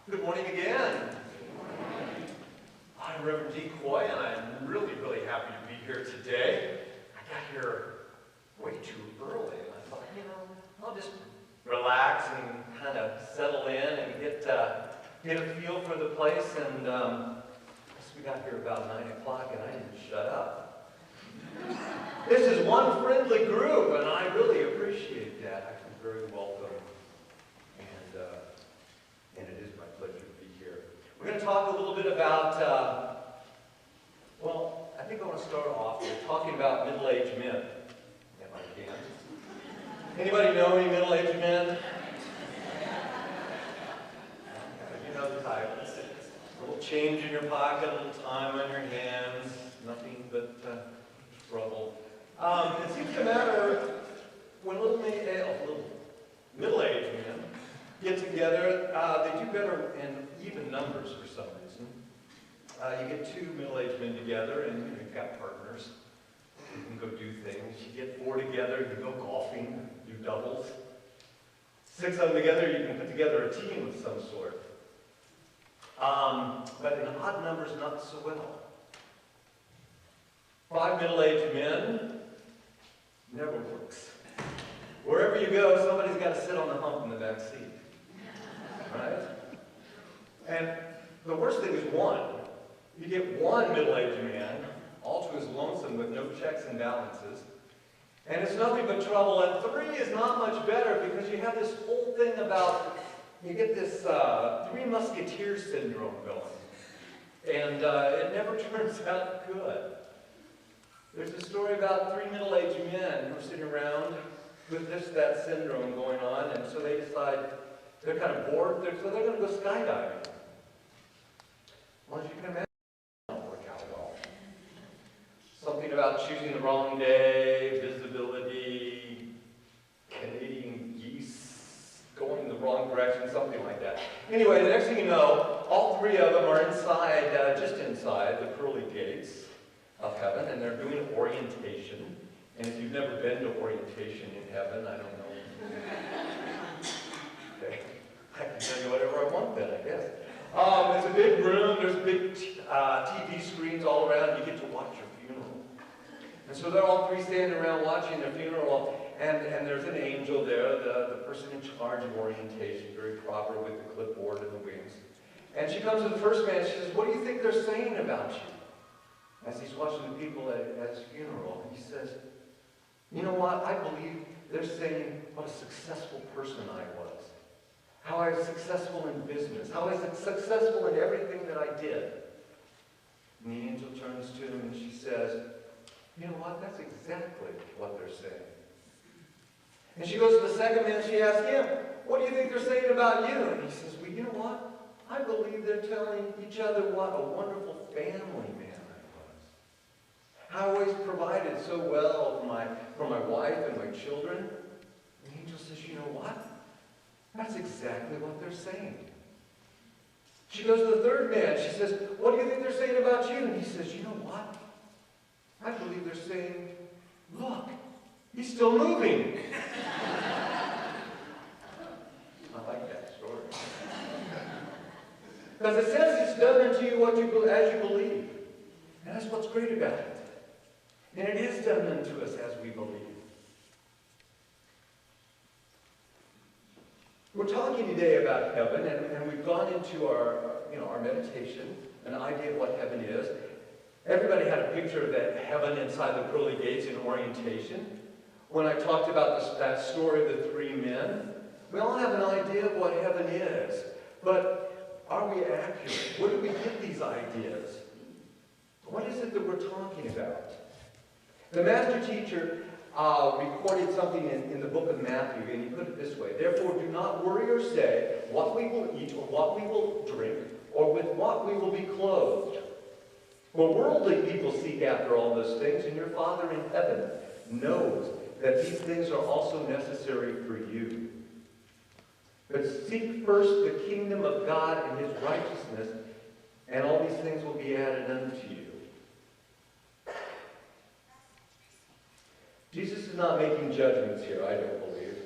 Good morning again. I'm Rev Dee Coy, and I'm really happy to be here today. I got here way too early, and I thought, I'll just relax and kind of settle in and get a feel for the place. And we got here about 9 o'clock, and I didn't shut up. This is one friendly group, and I really appreciate that. I feel very welcome. And it is my pleasure to be here. We're going to talk a little bit about, I think I want to start off with talking about middle-aged men, if I can. Anybody know any middle-aged men? You know the type. A little change in your pocket, a little time on your hands, nothing but trouble. It seems to matter when middle-aged men get together, they do better in even numbers for some reason. You get 2 middle-aged men together and you've got partners. You can go do things. You get 4 together, you go golfing, do doubles. 6 of them together, you can put together a team of some sort. But in odd numbers, not so well. 5 middle-aged men never works. Wherever you go, somebody's got to sit on the hump in the back seat. Right? And the worst thing is 1. You get 1 middle-aged man, all to his lonesome with no checks and balances. And it's nothing but trouble. And 3 is not much better because you have this whole thing about, you get this 3 Musketeers syndrome going. And it never turns out good. There's a story about 3 middle-aged men who are sitting around with that syndrome going on, and so they decide they're kind of bored, so they're going to go skydiving. Well, as you can imagine, it won't work out well. Something about choosing the wrong day, visibility, Canadian geese going the wrong direction, something like that. Anyway, the next thing you know, all 3 of them are inside, just inside the pearly gates of heaven, and they're doing orientation. And if you've never been to orientation in heaven, I don't know. Okay. I can tell you whatever I want then, I guess. It's a big room. There's big TV screens all around. You get to watch your funeral. And so they're all 3 standing around watching their funeral. And there's an angel there, the person in charge of orientation, very proper with the clipboard and the wings. And she comes to the first man. She says, "What do you think they're saying about you?" As he's watching the people at his funeral, he says, "You know what? I believe they're saying what a successful person I was. How I was successful in business. How I was successful in everything that I did." And the angel turns to him and she says, "You know what? That's exactly what they're saying." And she goes to the second man and she asks him, "What do you think they're saying about you?" And he says, "Well, you know what? I believe they're telling each other what a wonderful family man I was. How I always provided so well for my wife and my children." And the angel says, "You know what? That's exactly what they're saying." She goes to the third man. She says, "What do you think they're saying about you?" And he says, "You know what? I believe they're saying, look, he's still moving." I like that story. Because it says it's done unto you as you believe. And that's what's great about it. And it is done unto us as we believe. We're talking today about heaven, and we've gone into our meditation, an idea of what heaven is. Everybody had a picture of that heaven inside the pearly gates in orientation. When I talked about that story of the 3 men, we all have an idea of what heaven is. But are we accurate? Where do we get these ideas? What is it that we're talking about? The master teacher recorded something in the book of Matthew, and he put it this way: "Therefore do not worry or say, what we will eat, or what we will drink, or with what we will be clothed. For worldly people seek after all those things, and your Father in heaven knows that these things are also necessary for you. But seek first the kingdom of God and his righteousness, and all these things will be added unto you." Jesus is not making judgments here, I don't believe.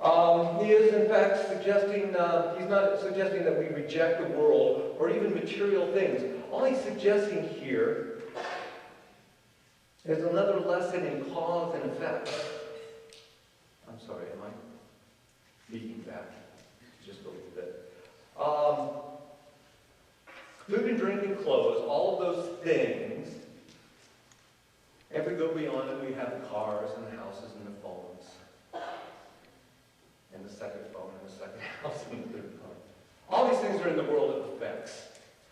He is, in fact, suggesting, he's not suggesting that we reject the world or even material things. All he's suggesting here is another lesson in cause and effect. I'm sorry, am I beating back just a little bit? Food and drink and clothes, all of those things. If we go beyond it, we have the cars and the houses and the phones. And the second phone and the second house and the third phone. All these things are in the world of effects.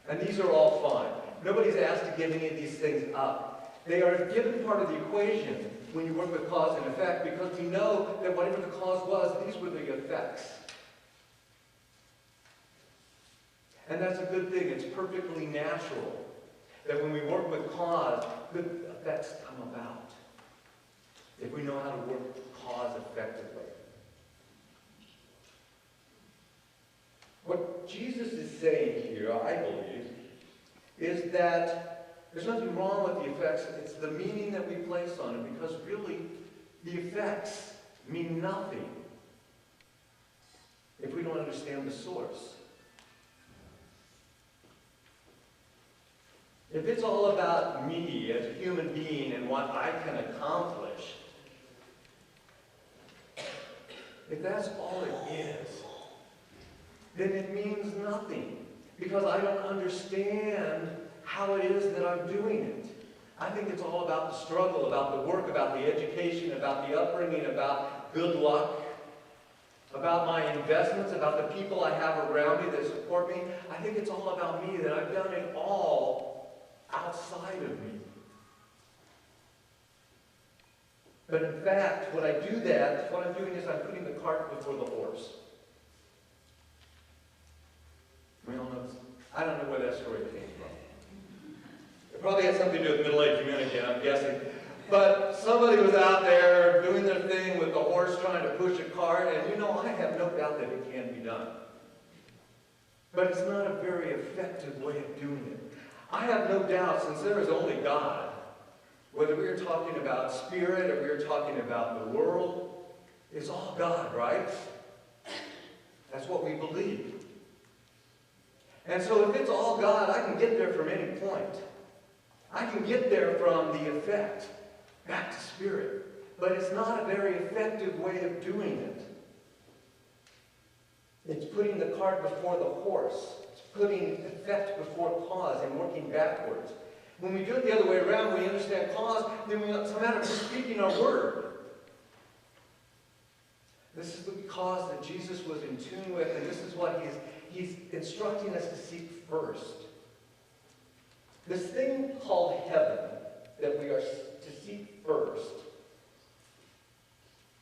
And these are all fine. Nobody's asked to give any of these things up. They are a given part of the equation when you work with cause and effect, because we know that whatever the cause was, these were the effects. And that's a good thing. It's perfectly natural that when we work with cause, good effects come about. If we know how to work cause effectively. What Jesus is saying here, I believe, is that there's nothing wrong with the effects. It's the meaning that we place on it, because really, the effects mean nothing if we don't understand the source. If it's all about me as a human being and what I can accomplish, if that's all it is, then it means nothing, because I don't understand how it is that I'm doing it. I think it's all about the struggle, about the work, about the education, about the upbringing, about good luck, about my investments, about the people I have around me that support me. I think it's all about me, that I've done it all outside of me. But in fact, when I do that, what I'm doing is I'm putting the cart before the horse. We all know this. I don't know where that story came from. It probably had something to do with middle-aged men again, I'm guessing. But somebody was out there doing their thing with the horse trying to push a cart, and you know, I have no doubt that it can be done. But it's not a very effective way of doing it. I have no doubt, since there is only God, whether we are talking about spirit or we are talking about the world, it's all God, right? That's what we believe. And so if it's all God, I can get there from any point. I can get there from the effect back to spirit. But it's not a very effective way of doing it. It's putting the cart before the horse. It's putting effect before cause and working backwards. When we do it the other way around, we understand cause, then we somehow we're speaking our word. This is the cause that Jesus was in tune with, and this is what he's instructing us to seek first. This thing called heaven that we are to seek first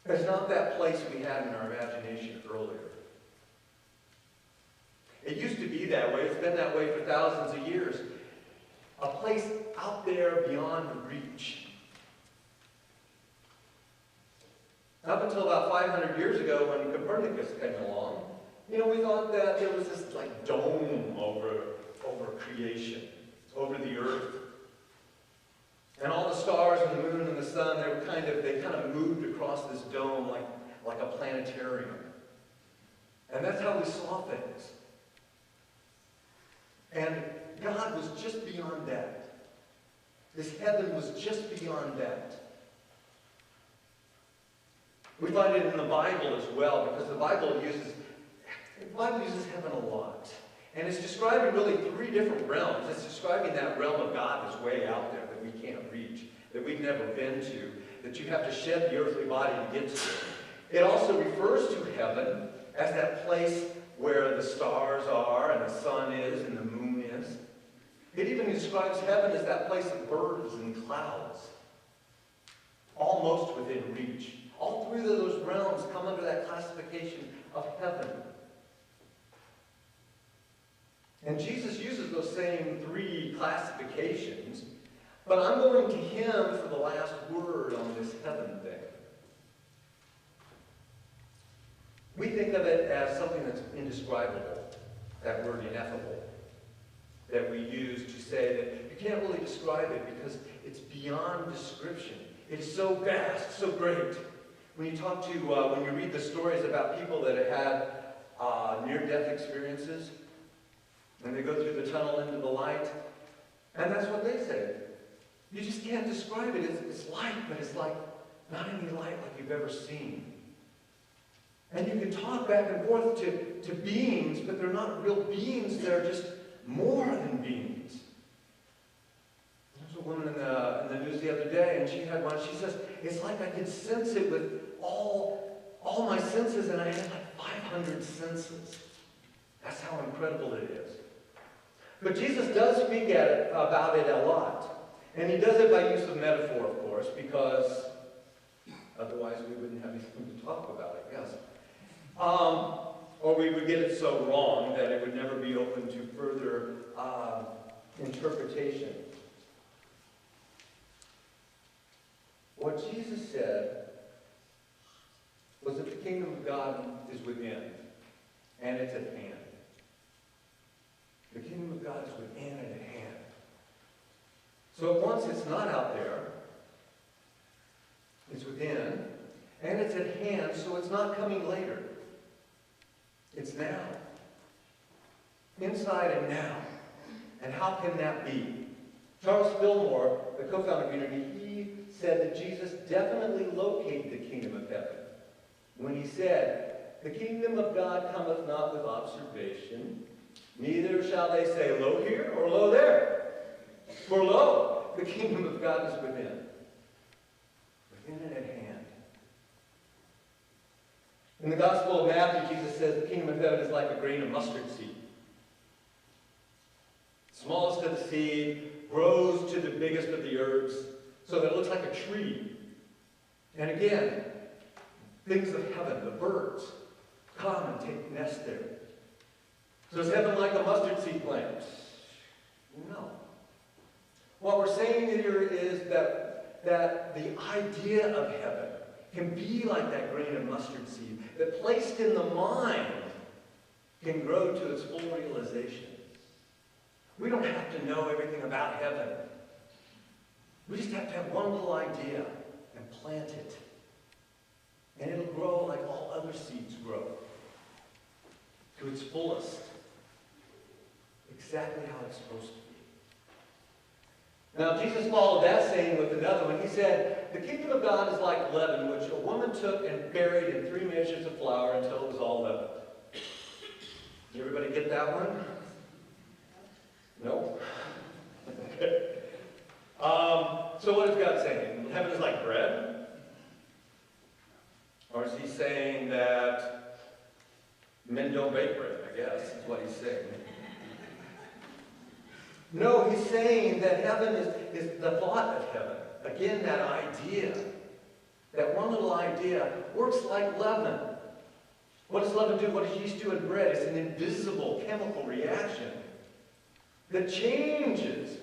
is not that place we had in our imagination earlier. It used to be that way. It's been that way for thousands of years. A place out there beyond reach. Up until about 500 years ago, when Copernicus came along, you know, we thought that there was this like dome over creation, over the earth. And all the stars and the moon and the sun, they kind of moved across this dome like a planetarium. And that's how we saw things. And God was just beyond that. This heaven was just beyond that. We find it in the Bible as well, because the Bible uses heaven a lot. And it's describing really three different realms. It's describing that realm of God that's way out there that we can't reach, that we've never been to, that you have to shed the earthly body to get to. It also refers to heaven as that place where the stars are and the sun is and the moon is. It even describes heaven as that place of birds and clouds, almost within reach. All three of those realms come under that classification of heaven. And Jesus uses those same three classifications, but I'm going to him for the last word on this heaven thing. We think of it as something that's indescribable, that word ineffable, that we use to say that you can't really describe it because it's beyond description. It is so vast, so great. when you talk to, when you read the stories about people that have had near-death experiences, and they go through the tunnel into the light, and that's what they say. You just can't describe it. It's light, but it's like not any light like you've ever seen. And you can talk back and forth to beings, but they're not real beings. They're just more than beings. There's a woman in the news the other day, and she had one. She says, it's like I could sense it with all my senses, and I had like 500 senses. That's how incredible it is. But Jesus does speak about it a lot. And he does it by use of metaphor, of course, because otherwise we wouldn't have anything to talk about, I guess. Or we would get it so wrong that it would never be open to further interpretation. What Jesus said was that the kingdom of God is within, and it's at hand. The kingdom of God is within and at hand. So at once it's not out there, it's within, and it's at hand, so it's not coming later. It's now. Inside and now. And how can that be? Charles Fillmore, the co-founder of Unity, he said that Jesus definitely located the kingdom of heaven when he said, the kingdom of God cometh not with observation, neither shall they say, lo here or lo there. For lo, the kingdom of God is within. Within and at hand. In the Gospel of Matthew, Jesus says the kingdom of heaven is like a grain of mustard seed. Smallest of the seed, grows to the biggest of the herbs, so that it looks like a tree. And again, things of heaven, the birds, come and take nest there. So is heaven like a mustard seed plant? No. What we're saying here is that the idea of heaven can be like that grain of mustard seed, that placed in the mind can grow to its full realization. We don't have to know everything about heaven. We just have to have one little idea and plant it. And it'll grow like all other seeds grow, to its fullest. Exactly how it's supposed to be. Now, Jesus followed that saying with another one. He said, the kingdom of God is like leaven, which a woman took and buried in 3 measures of flour until it was all leavened. Everybody get that one? No? Okay. So what is God saying? Heaven is like bread? Or is he saying that men don't bake bread, I guess, is what he's saying. No, he's saying that heaven is the thought of heaven. Again, that idea, that one little idea, works like leaven. What does leaven do? What does yeast do in bread? It's an invisible chemical reaction that changes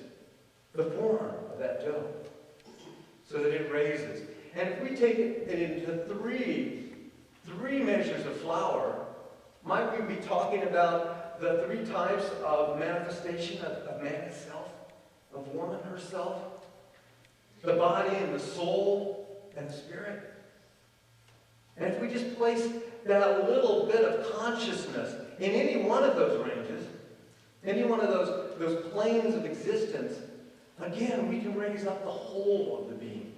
the form of that dough so that it raises. And if we take it into three measures of flour, might we be talking about the 3 types of manifestation of man itself, of woman herself, the body and the soul and the spirit? And if we just place that little bit of consciousness in any one of those ranges, any one of those planes of existence, again, we can raise up the whole of the being.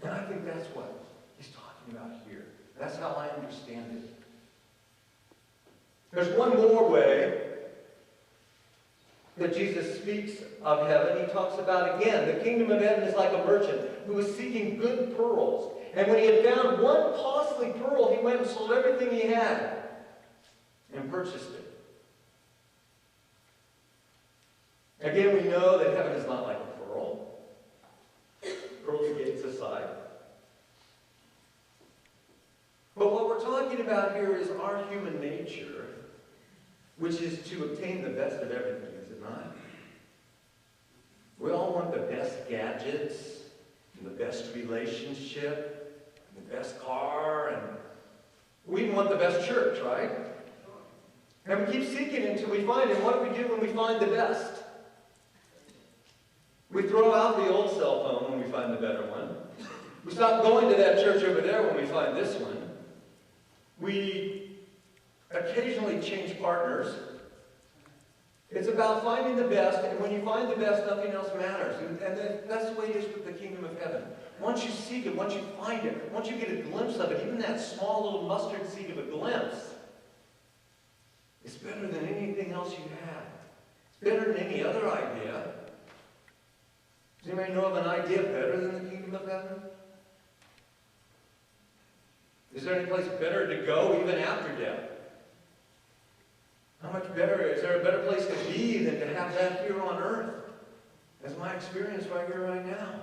And I think that's what he's talking about here. That's how I understand it. There's one more way that Jesus speaks of heaven. He talks about, again, the kingdom of heaven is like a merchant who was seeking good pearls. And when he had found one costly pearl, he went and sold everything he had and purchased it. Again, we know that heaven is not like a pearl. Pearly gates aside. But what we're talking about here is our human nature, which is to obtain the best of everything, is it not? We all want the best gadgets, and the best relationship, and the best car, and we even want the best church, right? And we keep seeking until we find it. What do we do when we find the best? We throw out the old cell phone when we find the better one. We stop going to that church over there when we find this one. We occasionally change partners. It's about finding the best, and when you find the best, nothing else matters. And that's the way it is with the kingdom of heaven. Once you seek it, once you find it, once you get a glimpse of it, even that small little mustard seed of a glimpse, it's better than anything else you have. It's better than any other idea. Does anybody know of an idea better than the kingdom of heaven? Is there any place better to go even after death? How much better, is there a better place to be than to have that here on earth? That's my experience right here, right now.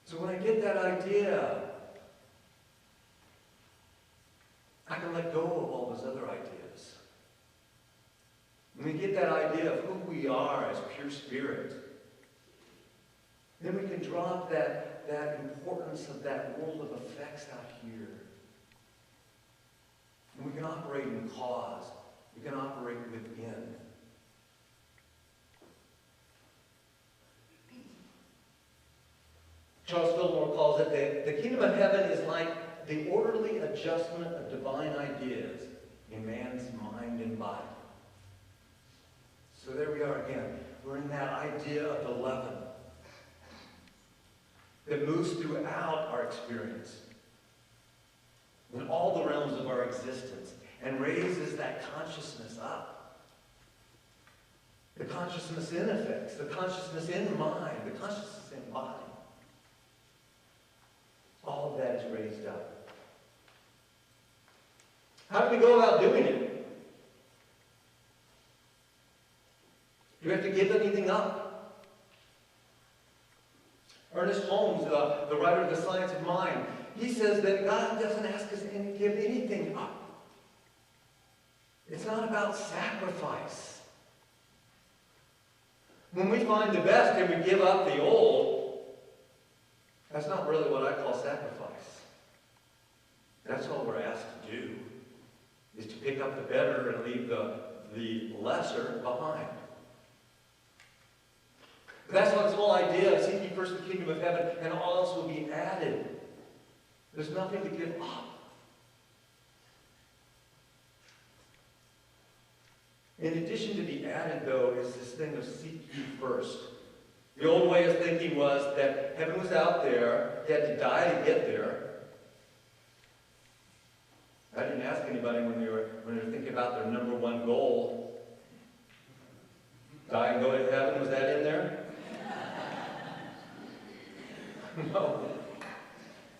So when I get that idea, I can let go of all those other ideas. When we get that idea of who we are as pure spirit, then we can drop that importance of that world of effects out here. And we can operate in cause. We can operate within. Charles Fillmore calls it the kingdom of heaven is like the orderly adjustment of divine ideas in man's mind and body. So there we are again. We're in that idea of the leaven that moves throughout our experience, in all the realms of our existence, and raises that consciousness up. The consciousness in effects, the consciousness in mind, the consciousness in body. All of that is raised up. How do we go about doing it? Do we have to give anything up? Ernest Holmes, the writer of The Science of Mind, he says that God doesn't ask us to give anything up. It's not about sacrifice. When we find the best and we give up the old, that's not really what I call sacrifice. That's all we're asked to do, is to pick up the better and leave the lesser behind. That's what this whole idea of seek ye first the kingdom of heaven and all else will be added. There's nothing to give up. In addition to be added, though, is this thing of seek ye first. The old way of thinking was that heaven was out there, you had to die to get there. I didn't ask anybody when they were thinking about their number one goal. Die and go to heaven, was that in there? No.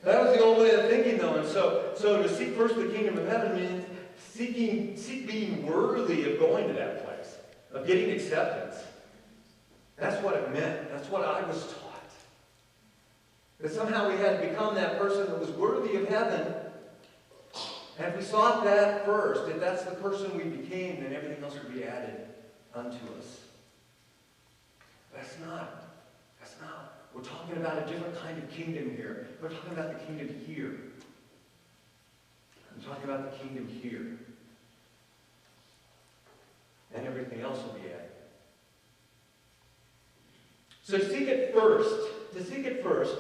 That was the old way of thinking, though. And so to seek first the kingdom of heaven means seek being worthy of going to that place, of getting acceptance. That's what it meant. That's what I was taught. That somehow we had to become that person that was worthy of heaven. And if we sought that first, if that's the person we became, then everything else would be added unto us. That's not. We're talking about a different kind of kingdom here. We're talking about the kingdom here. I'm talking about the kingdom here. And everything else will be added. So to seek it first,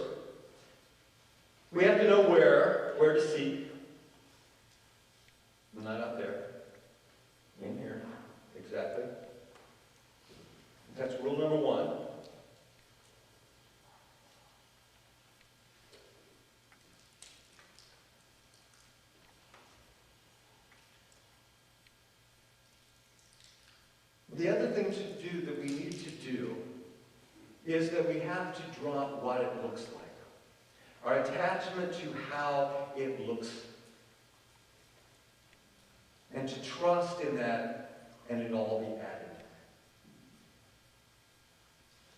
we have to know where to seek. Not up there. In here. Exactly. That's rule number one. The other thing to do that we need to do is that we have to drop what it looks like. Our attachment to how it looks. And to trust in that, and it'll all be added.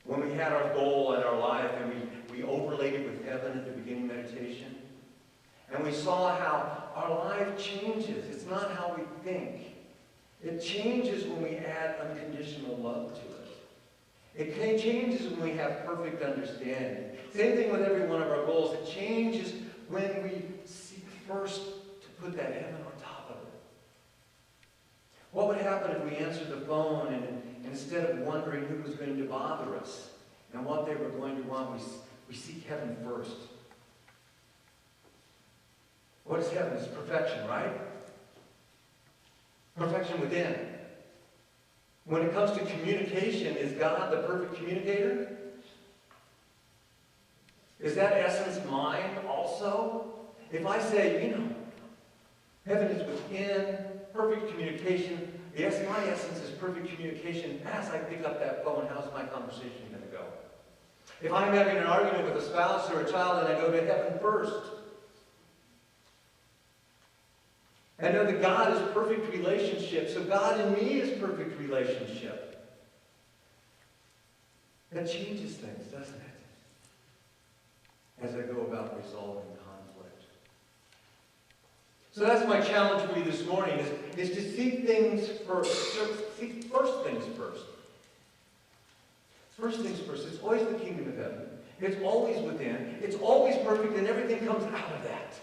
When we had our goal in our life and we overlaid it with heaven at the beginning meditation, and we saw how our life changes. It's not how we think. It changes when we add unconditional love to it. It changes when we have perfect understanding. Same thing with every one of our goals. It changes when we seek first to put that heaven on top of it. What would happen if we answered the phone and instead of wondering who was going to bother us and what they were going to want, We seek heaven first. What is heaven? It's perfection, right? Perfection within. When it comes to communication, is God the perfect communicator? Is that essence mine also? If I say, heaven is within, perfect communication, yes, my essence is perfect communication. As I pick up that phone, how's my conversation going to go? If I'm having an argument with a spouse or a child and I go to heaven first, I know that God is perfect relationship, so God and me is perfect relationship. That changes things, doesn't it? As I go about resolving conflict. So that's my challenge for you this morning, is to see things first. See first things first. First things first. It's always the kingdom of heaven. It's always within. It's always perfect, and everything comes out of that.